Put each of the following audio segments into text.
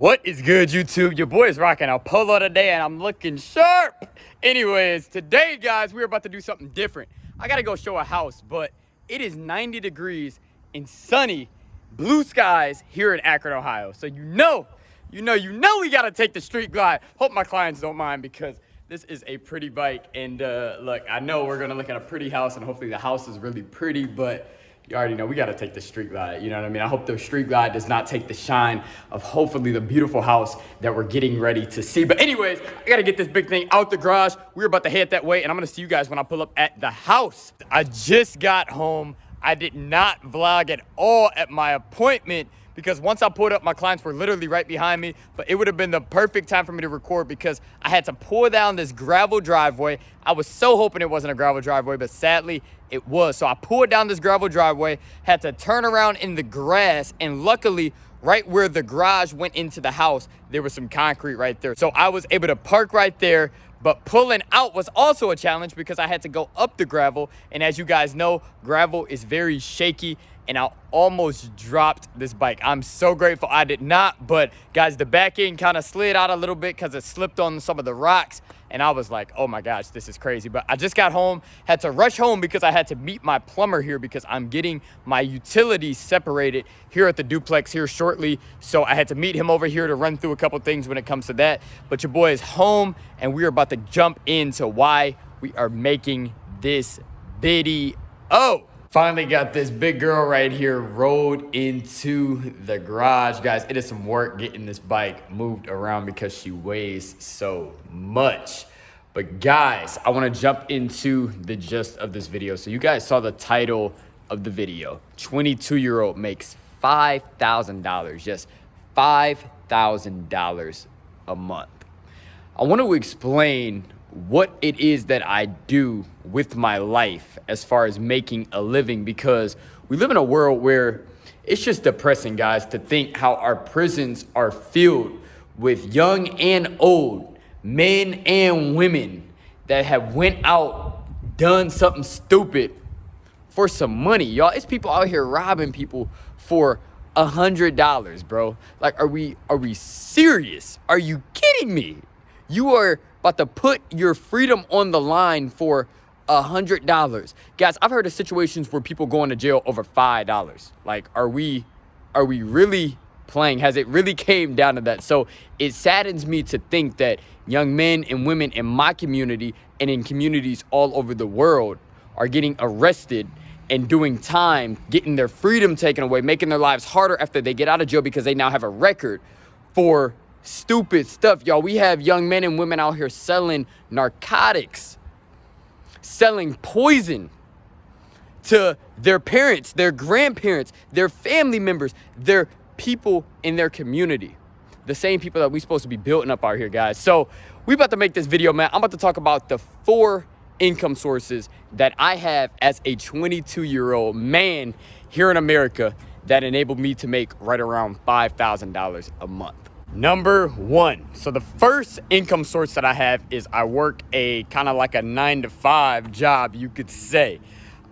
What is good, YouTube? Your boy is rocking a polo today, and I'm looking sharp. Anyways, today, guys, we're about to do something different. I gotta go show a house, but it is 90 degrees and sunny, blue skies here in Akron, Ohio. So you know we gotta take the street glide. Hope my clients don't mind because this is a pretty bike. And look, I know we're gonna look at a pretty house, and hopefully the house is really pretty, but you already know we got to take the street glide. You know what I mean? I hope the street glide does not take the shine of hopefully the beautiful house that we're getting ready to see. But anyways, I got to get this big thing out the garage. We're about to head that way, and I'm going to see you guys when I pull up at the house. I just got home. I did not vlog at all at my appointment because once I pulled up, my clients were literally right behind me, but it would have been the perfect time for me to record because I had to pull down this gravel driveway. I was so hoping it wasn't a gravel driveway, but sadly it was. So I pulled down this gravel driveway, had to turn around in the grass, and luckily right where the garage went into the house, there was some concrete right there. So I was able to park right there, but pulling out was also a challenge because I had to go up the gravel. And as you guys know, gravel is very shaky, and I almost dropped this bike. I'm so grateful I did not, but guys, the back end kind of slid out a little bit because it slipped on some of the rocks, and I was like, oh my gosh, this is crazy. But I just got home, had to rush home because I had to meet my plumber here because I'm getting my utilities separated here at the duplex here shortly. So I had to meet him over here to run through a couple things when it comes to that. But your boy is home, and we are about to jump into why we are making this video. Finally got this big girl right here rolled into the garage. Guys, it is some work getting this bike moved around because she weighs so much. But guys, I want to jump into the gist of this video. So you guys saw the title of the video. 22-year-old makes $5,000. Yes, $5,000 a month. I want to explain what it is that I do with my life as far as making a living, because we live in a world where it's just depressing, guys, to think how our prisons are filled with young and old men and women that have went out, done something stupid for some money. Y'all, it's people out here robbing people for $100, bro. Like, are we serious? Are you kidding me? You are about to put your freedom on the line for $100. Guys, I've heard of situations where people go into jail over $5. Like, are we really playing? Has it really came down to that? So it saddens me to think that young men and women in my community and in communities all over the world are getting arrested and doing time, getting their freedom taken away, making their lives harder after they get out of jail because they now have a record for stupid stuff. Y'all, we have young men and women out here selling narcotics, selling poison to their parents, their grandparents, their family members, their people in their community. The same people that we supposed to be building up out here, guys. So we about to make this video, man. I'm about to talk about the 4 income sources that I have as a 22-year-old man here in America that enabled me to make right around $5,000 a month. Number 1. So the first income source that I have is I work a kind of like a 9-to-5 job, you could say.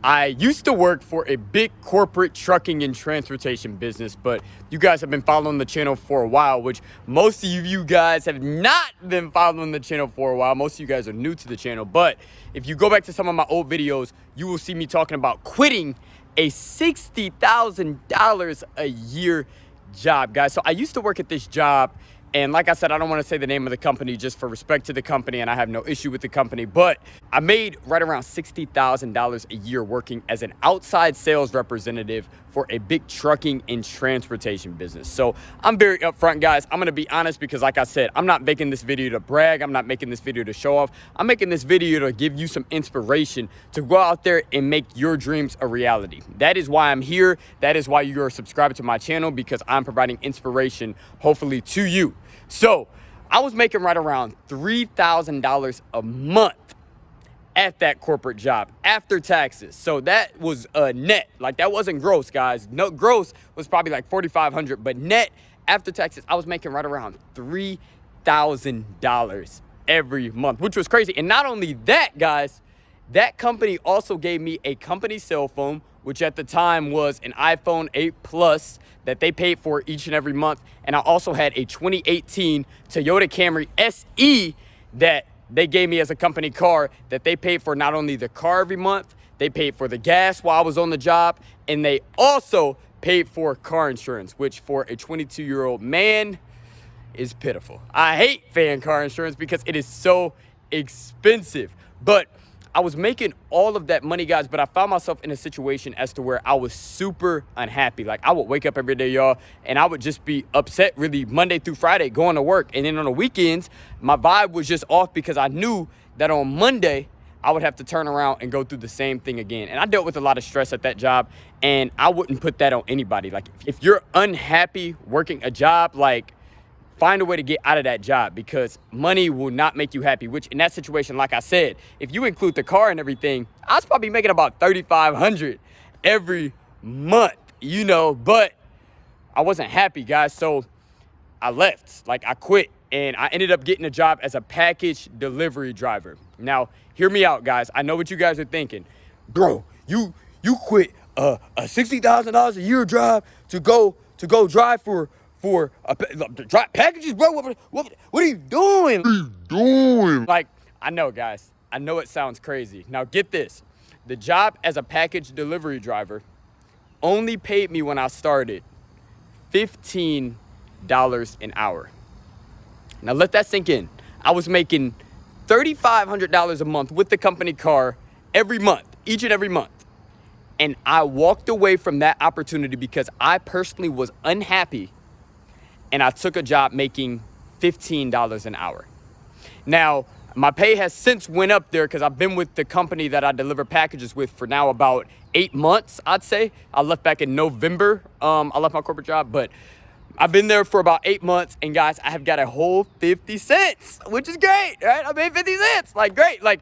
I used to work for a big corporate trucking and transportation business, but you guys have been following the channel for a while, which most of you guys have not been following the channel for a while. Most of you guys are new to the channel, but if you go back to some of my old videos, you will see me talking about quitting a $60,000 a year job, guys. So I used to work at this job, and like I said, I don't want to say the name of the company just for respect to the company, and I have no issue with the company, but I made right around $60,000 a year working as an outside sales representative for a big trucking and transportation business. So I'm very upfront, guys. I'm going to be honest because, like I said, I'm not making this video to brag. I'm not making this video to show off. I'm making this video to give you some inspiration to go out there and make your dreams a reality. That is why I'm here. That is why you are subscribed to my channel, because I'm providing inspiration, hopefully, to you. So I was making right around $3,000 a month at that corporate job after taxes. So that was a net. Like, that wasn't gross, guys. No, gross was probably like $4,500, but net after taxes, I was making right around $3,000 every month, which was crazy. And not only that, guys, that company also gave me a company cell phone, which at the time was an iPhone 8 Plus that they paid for each and every month. And I also had a 2018 Toyota Camry SE that they gave me as a company car that they paid for not only the car every month, they paid for the gas while I was on the job, and they also paid for car insurance, which for a 22-year-old man is pitiful. I hate paying car insurance because it is so expensive. But I was making all of that money, guys, but I found myself in a situation as to where I was super unhappy. Like, I would wake up every day, y'all, and I would just be upset really Monday through Friday going to work. And then on the weekends, my vibe was just off because I knew that on Monday, I would have to turn around and go through the same thing again. And I dealt with a lot of stress at that job, and I wouldn't put that on anybody. Like, if you're unhappy working a job, like, find a way to get out of that job, because money will not make you happy, which in that situation, like I said, if you include the car and everything, I was probably making about $3,500 every month, you know, but I wasn't happy, guys. So I left, like I quit, and I ended up getting a job as a package delivery driver. Now, hear me out, guys. I know what you guys are thinking. Bro, you quit a $60,000 a year job to go drive for packages, bro. What are you doing? What are you doing? Like, I know, guys. I know it sounds crazy. Now, get this. The job as a package delivery driver only paid me when I started $15 an hour. Now, let that sink in. I was making $3,500 a month with the company car every month, each and every month. And I walked away from that opportunity because I personally was unhappy, and I took a job making $15 an hour. Now, my pay has since went up there because I've been with the company that I deliver packages with for now about 8 months, I'd say. I left back in November. I left my corporate job, but I've been there for about 8 months, and guys, I have got a whole 50 cents, which is great, right? I made 50 cents, like, great. Like,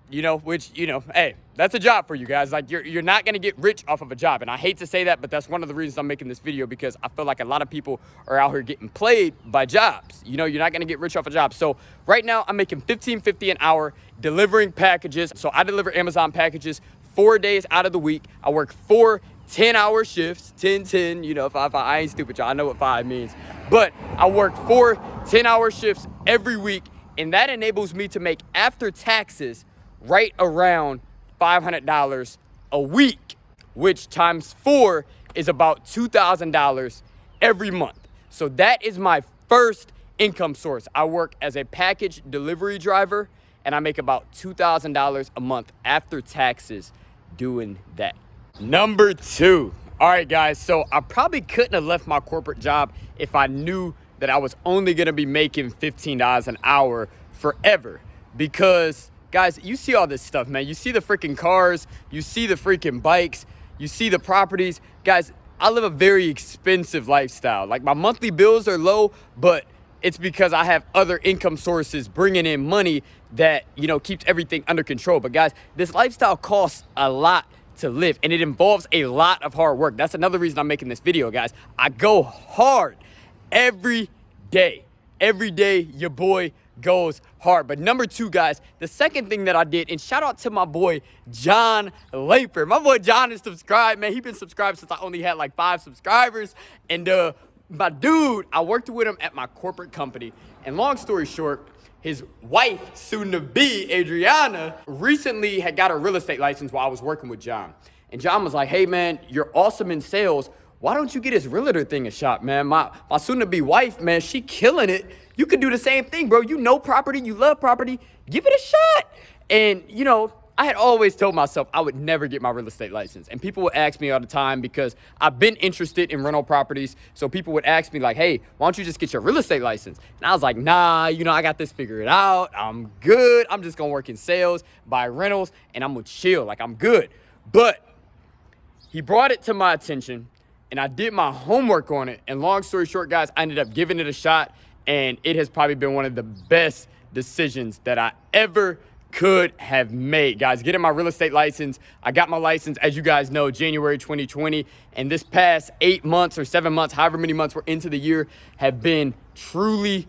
you know, which, you know, hey, that's a job for you guys. Like, you're not going to get rich off of a job. And I hate to say that, but that's one of the reasons I'm making this video, because I feel like a lot of people are out here getting played by jobs. You know, you're not going to get rich off a job. So right now I'm making $15.50 an hour delivering packages. So I deliver Amazon packages 4 days out of the week. I work 4 10-hour shifts, 10, you know, I ain't stupid, y'all. I know what 5 means. But I work 4 10-hour shifts every week, and that enables me to make, after taxes, right around $500 a week, which times 4 is about $2,000 every month. So that is my first income source. I work as a package delivery driver, and I make about $2,000 a month after taxes doing that. Number 2. All right, guys, so I probably couldn't have left my corporate job if I knew that I was only going to be making $15 an hour forever, because guys, you see all this stuff, man. You see the freaking cars, you see the freaking bikes, you see the properties. Guys, I live a very expensive lifestyle. Like, my monthly bills are low, but it's because I have other income sources bringing in money that, you know, keeps everything under control. But guys, this lifestyle costs a lot to live, and it involves a lot of hard work. That's another reason I'm making this video, guys. I go hard every day. Every day, your boy goes hard. But number 2, guys, the second thing that I did, and shout out to my boy John Laper. My boy John is subscribed, man. He's been subscribed since I only had like 5 subscribers. And my dude, I worked with him at my corporate company. And long story short, his wife, soon to be Adriana, recently had got a real estate license while I was working with John. And John was like, hey man, you're awesome in sales. Why don't you get his realtor thing a shot, man? My soon to be wife, man, she killing it. You could do the same thing, bro. You know property, you love property. Give it a shot. And, you know, I had always told myself I would never get my real estate license. And people would ask me all the time, because I've been interested in rental properties. So people would ask me like, hey, why don't you just get your real estate license? And I was like, nah, you know, I got this figured out. I'm good. I'm just going to work in sales, buy rentals, and I'm going to chill. Like, I'm good. But he brought it to my attention, and I did my homework on it. And long story short, guys, I ended up giving it a shot. And it has probably been one of the best decisions that I ever could have made. Guys, getting my real estate license. I got my license, as you guys know, January 2020. And this past 8 months or 7 months, however many months we're into the year, have been truly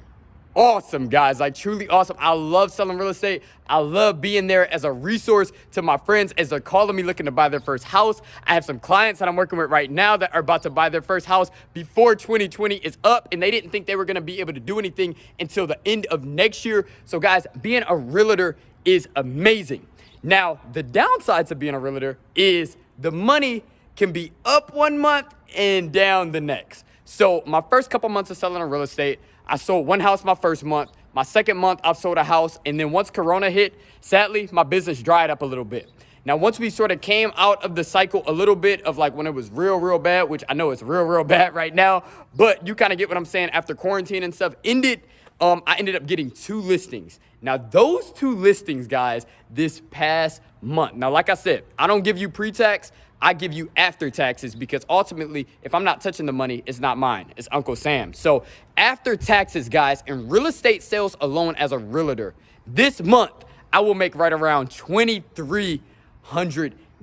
awesome, guys. Like, truly awesome. I love selling real estate. I love being there as a resource to my friends as they're calling me looking to buy their first house. I have some clients that I'm working with right now that are about to buy their first house before 2020 is up, and they didn't think they were going to be able to do anything until the end of next year. So, guys, being a realtor is amazing. Now, the downsides of being a realtor is the money can be up one month and down the next. So my first couple months of selling a real estate, I sold one house my first month. My second month, I've sold a house. And then once Corona hit, sadly, my business dried up a little bit. Now, once we sort of came out of the cycle a little bit of like when it was real bad, which I know it's real bad right now, but you kind of get what I'm saying. After quarantine and stuff ended, I ended up getting 2 listings. Now, those 2 listings, guys, this past month. Now, like I said, I don't give you pre-tax. I give you after taxes because ultimately, if I'm not touching the money, it's not mine. It's Uncle Sam. So after taxes, guys, in real estate sales alone as a realtor, this month, I will make right around $2,300.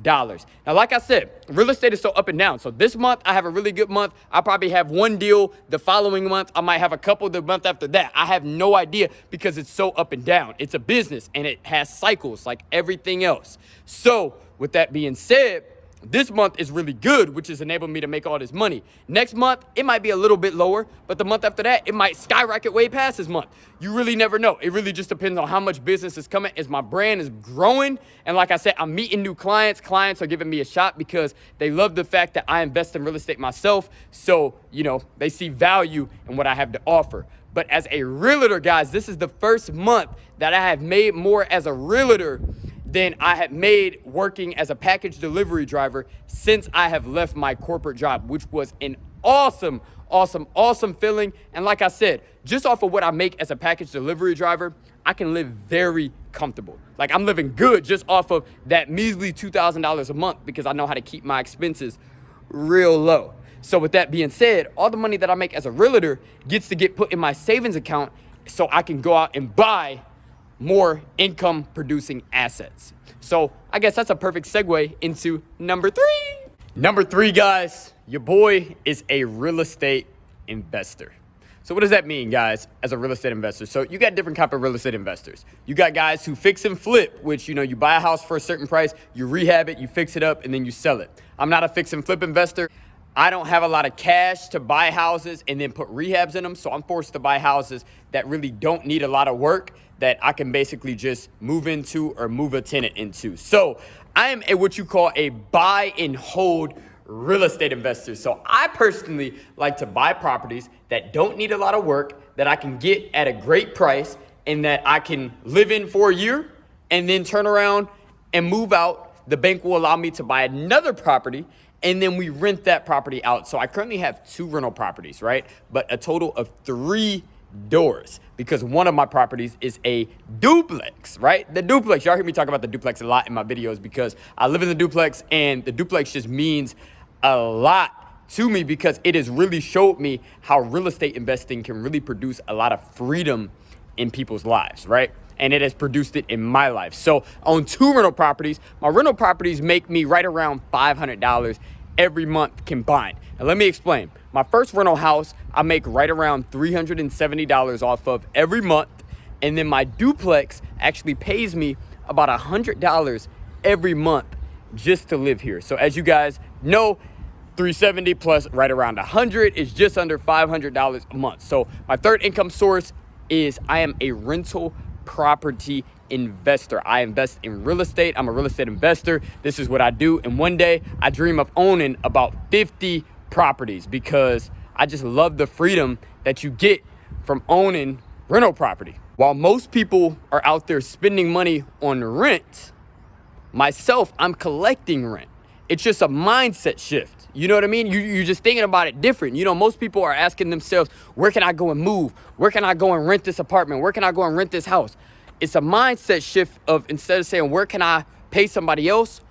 Now, like I said, real estate is so up and down. So this month, I have a really good month. I probably have 1 deal. The following month, I might have a couple the month after that. I have no idea because it's so up and down. It's a business and it has cycles like everything else. So with that being said, this month is really good, which is enabling me to make all this money. Next month, it might be a little bit lower, but the month after that, it might skyrocket way past this month. You really never know. It really just depends on how much business is coming as my brand is growing. And like I said, I'm meeting new clients. Clients are giving me a shot because they love the fact that I invest in real estate myself. So, you know, they see value in what I have to offer. But as a realtor, guys, this is the first month that I have made more as a realtor than I had made working as a package delivery driver since I have left my corporate job, which was an awesome feeling. And like I said, just off of what I make as a package delivery driver, I can live very comfortable. Like, I'm living good just off of that measly $2,000 a month because I know how to keep my expenses real low. So with that being said, all the money that I make as a realtor gets to get put in my savings account so I can go out and buy more income producing assets. So I guess that's a perfect segue into number 3. Number 3, guys, your boy is a real estate investor. So what does that mean, guys, as a real estate investor? So you got different type of real estate investors. You got guys who fix and flip, which, you know, you buy a house for a certain price, you rehab it, you fix it up, and then you sell it. I'm not a fix and flip investor. I don't have a lot of cash to buy houses and then put rehabs in them. So I'm forced to buy houses that really don't need a lot of work that I can basically just move into or move a tenant into. So I am what you call a buy and hold real estate investor. So I personally like to buy properties that don't need a lot of work, that I can get at a great price, and that I can live in for a year and then turn around and move out. The bank will allow me to buy another property, and then we rent that property out. So I currently have 2 rental properties, right? But a total of 3 doors because one of my properties is a duplex, right? The duplex, y'all hear me talk about the duplex a lot in my videos because I live in the duplex, and the duplex just means a lot to me because it has really showed me how real estate investing can really produce a lot of freedom in people's lives, right? And it has produced it in my life. So I own 2 rental properties. My rental properties make me right around $500 every month combined. Now let me explain. My first rental house, I make right around $370 off of every month. And then my duplex actually pays me about $100 every month just to live here. So as you guys know, 370 plus right around 100 is just under $500 a month. So my third income source is I am a rental property investor. I invest in real estate. I'm a real estate investor. This is what I do. And one day I dream of owning about 50 properties because I just love the freedom that you get from owning rental property. While most people are out there spending money on rent, myself, I'm collecting rent. It's just a mindset shift. You know what I mean? You're just thinking about it different. You know, most people are asking themselves, where can I go and move? Where can I go and rent this apartment? Where can I go and rent this house? It's a mindset shift of, instead of saying, where can I pay somebody else?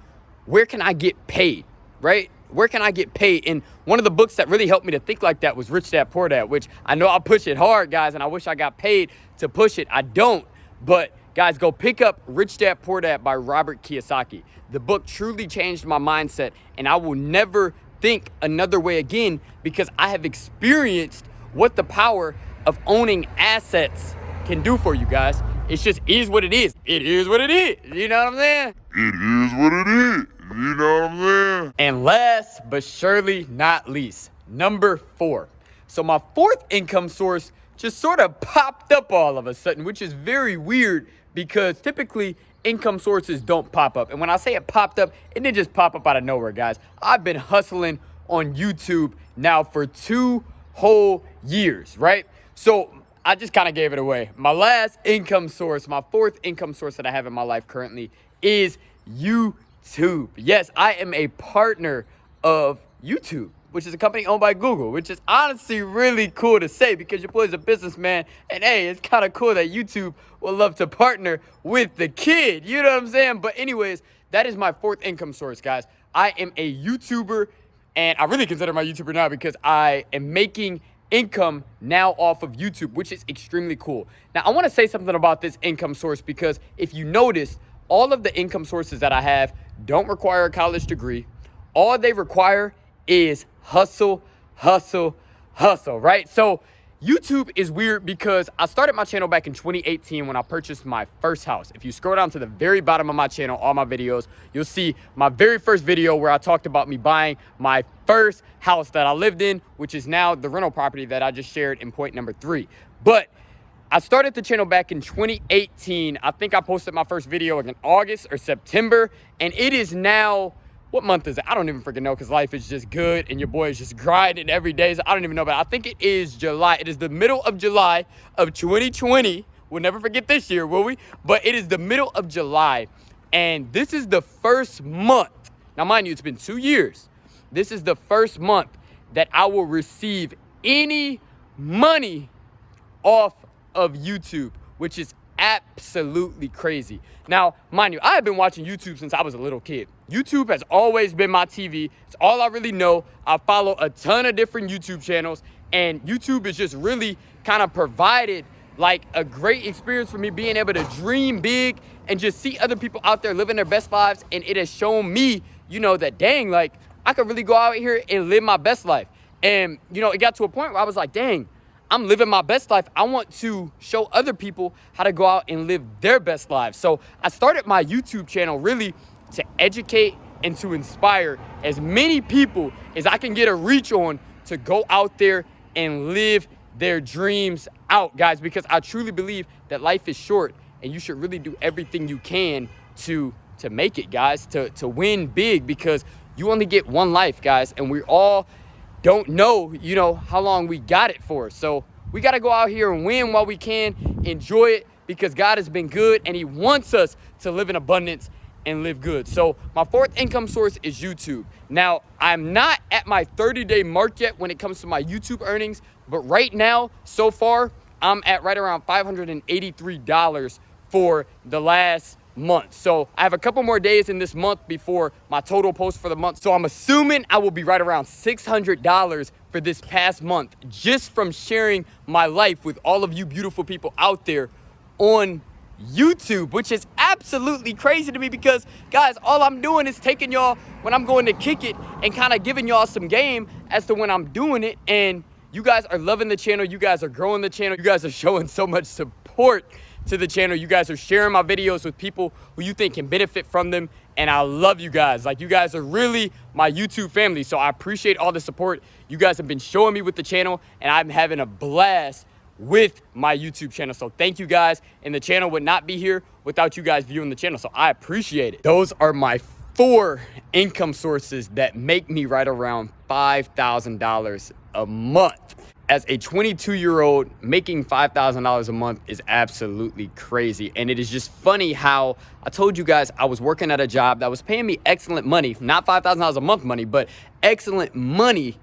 Where can I get paid, right? Where can I get paid? And one of the books that really helped me to think like that was Rich Dad Poor Dad, which I know I push it hard, guys, and I wish I got paid to push it. I don't, but guys, go pick up Rich Dad Poor Dad by Robert Kiyosaki. The book truly changed my mindset, and I will never think another way again because I have experienced what the power of owning assets can do for you guys. It's just is what it is. It is what it is. You know what I'm saying? It is what it is. You know what I'm saying? And last but surely not least, number 4. So my fourth income source just sort of popped up all of a sudden, which is very weird because typically income sources don't pop up. And when I say it popped up, it didn't just pop up out of nowhere, guys. I've been hustling on YouTube now for 2 whole years, right? So I just kind of gave it away. My last income source, my fourth income source that I have in my life currently is YouTube. Yes, I am a partner of YouTube, which is a company owned by Google, which is honestly really cool to say because your boy's a businessman. And hey, it's kind of cool that YouTube will love to partner with the kid. You know what I'm saying? But anyways, that is my fourth income source, guys. I am a YouTuber, and I really consider my YouTuber now because I am making income now off of YouTube, which is extremely cool. Now, I want to say something about this income source because if you notice, all of the income sources that I have don't require a college degree. All they require is hustle, hustle, hustle, right? So YouTube is weird because I started my channel back in 2018 when I purchased my first house. If you scroll down to the very bottom of my channel, all my videos, you'll see my very first video where I talked about me buying my first house that I lived in, which is now the rental property that I just shared in point number 3. But I started the channel back in 2018. I think I posted my first video in August or September, and it is now, what month is it? I don't even freaking know because life is just good and your boy is just grinding every day. So I don't even know, but I think it is July. It is the middle of July of 2020. We'll never forget this year, will we? But it is the middle of July, and this is the first month. Now, mind you, it's been 2 years. This is the first month that I will receive any money off of YouTube, which is absolutely crazy. Now, mind you, I have been watching YouTube since I was a little kid. YouTube has always been my TV. It's all I really know. I follow a ton of different YouTube channels, and YouTube is just really kind of provided like a great experience for me being able to dream big and just see other people out there living their best lives. And it has shown me, you know, that dang, like I could really go out here and live my best life. And, you know, it got to a point where I was like, dang, I'm living my best life. I want to show other people how to go out and live their best lives. So I started my YouTube channel really to educate and to inspire as many people as I can get a reach on to go out there and live their dreams out, guys, because I truly believe that life is short and you should really do everything you can to make it, guys, to win big, because you only get one life, guys, and we all don't know, you know, how long we got it for. So we got to go out here and win while we can, enjoy it, because God has been good and he wants us to live in abundance and live good. So my fourth income source is YouTube. Now, I'm not at my 30-day mark yet when it comes to my YouTube earnings, but right now, so far, I'm at right around $583 for the last month. So I have a couple more days in this month before my total post for the month. So I'm assuming I will be right around $600 for this past month just from sharing my life with all of you beautiful people out there on YouTube, which is absolutely crazy to me because, guys, all I'm doing is taking y'all when I'm going to kick it and kind of giving y'all some game as to when I'm doing it. And you guys are loving the channel. You guys are growing the channel. You guys are showing so much support to the channel. You guys are sharing my videos with people who you think can benefit from them, and I love you guys. Like, you guys are really my YouTube family, so I appreciate all the support you guys have been showing me with the channel, and I'm having a blast with my YouTube channel. So thank you guys, and the channel would not be here without you guys viewing the channel, so I appreciate it. Those are my 4 income sources that make me right around $5,000 a month. As a 22-year-old, making $5,000 a month is absolutely crazy. And it is just funny how I told you guys I was working at a job that was paying me excellent money, not $5,000 a month money, but excellent money.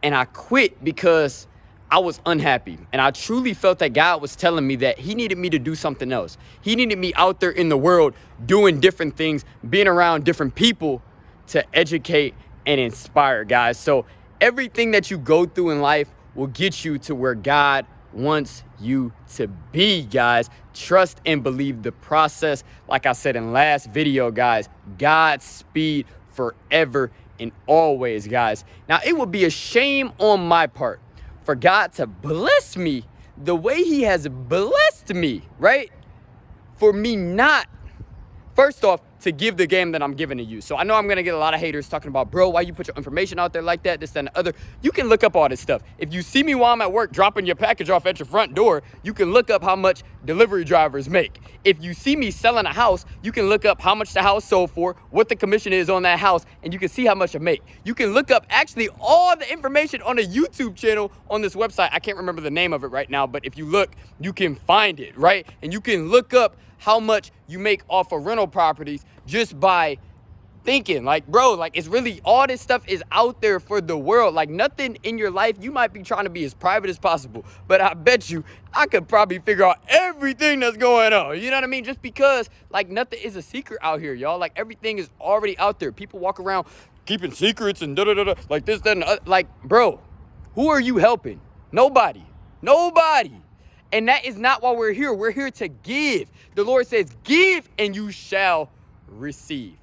And I quit because I was unhappy. And I truly felt that God was telling me that he needed me to do something else. He needed me out there in the world doing different things, being around different people to educate and inspire, guys. So everything that you go through in life will get you to where God wants you to be, guys. Trust and believe the process. Like I said in last video, guys, Godspeed forever and always, guys. Now, it would be a shame on my part for God to bless me the way he has blessed me, right? For me not, first off, to give the game that I'm giving to you. So I know I'm going to get a lot of haters talking about, bro, why you put your information out there like that, this, that, and the other. You can look up all this stuff. If you see me while I'm at work dropping your package off at your front door, you can look up how much delivery drivers make. If you see me selling a house, you can look up how much the house sold for, what the commission is on that house, and you can see how much I make. You can look up actually all the information on a YouTube channel on this website. I can't remember the name of it right now, but if you look, you can find it, right? And you can look up how much you make off of rental properties just by thinking. Like, bro, like, it's really, all this stuff is out there for the world. Like, nothing in your life, you might be trying to be as private as possible, but I bet you I could probably figure out everything that's going on. You know what I mean? Just because, like, nothing is a secret out here, y'all. Like, everything is already out there. People walk around keeping secrets and da-da-da-da, like this, that, and the other. Like, bro, who are you helping? Nobody. And that is not why we're here. We're here to give. The Lord says, give and you shall receive.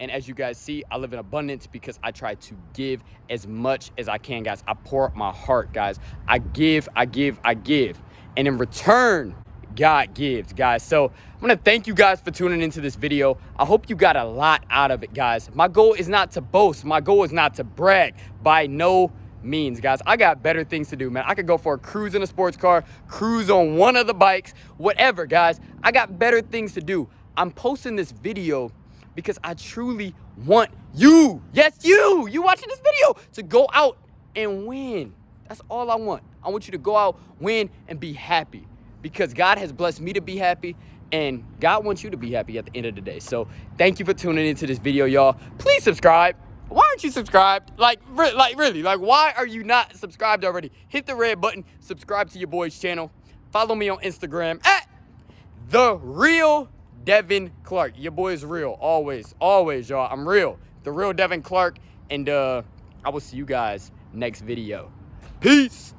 And as you guys see, I live in abundance because I try to give as much as I can, guys. I pour out my heart, guys. I give. And in return, God gives, guys. So I'm going to thank you guys for tuning into this video. I hope you got a lot out of it, guys. My goal is not to boast. My goal is not to brag by no means, guys. I got better things to do, man. I could go for a cruise in a sports car, cruise on one of the bikes, whatever, guys. I got better things to do. I'm posting this video because I truly want you, yes, you watching this video, to go out and win. That's all I want. I want you to go out, win, and be happy, because God has blessed me to be happy, and God wants you to be happy at the end of the day. So thank you for tuning into this video, y'all. Please subscribe. Why aren't you subscribed? Like, really, like, why are you not subscribed already? Hit the red button, subscribe to your boy's channel. Follow me on Instagram at The Real Devin Clark. Your boy is real, always, y'all. I'm real. The Real Devin Clark, and I will see you guys next video. Peace.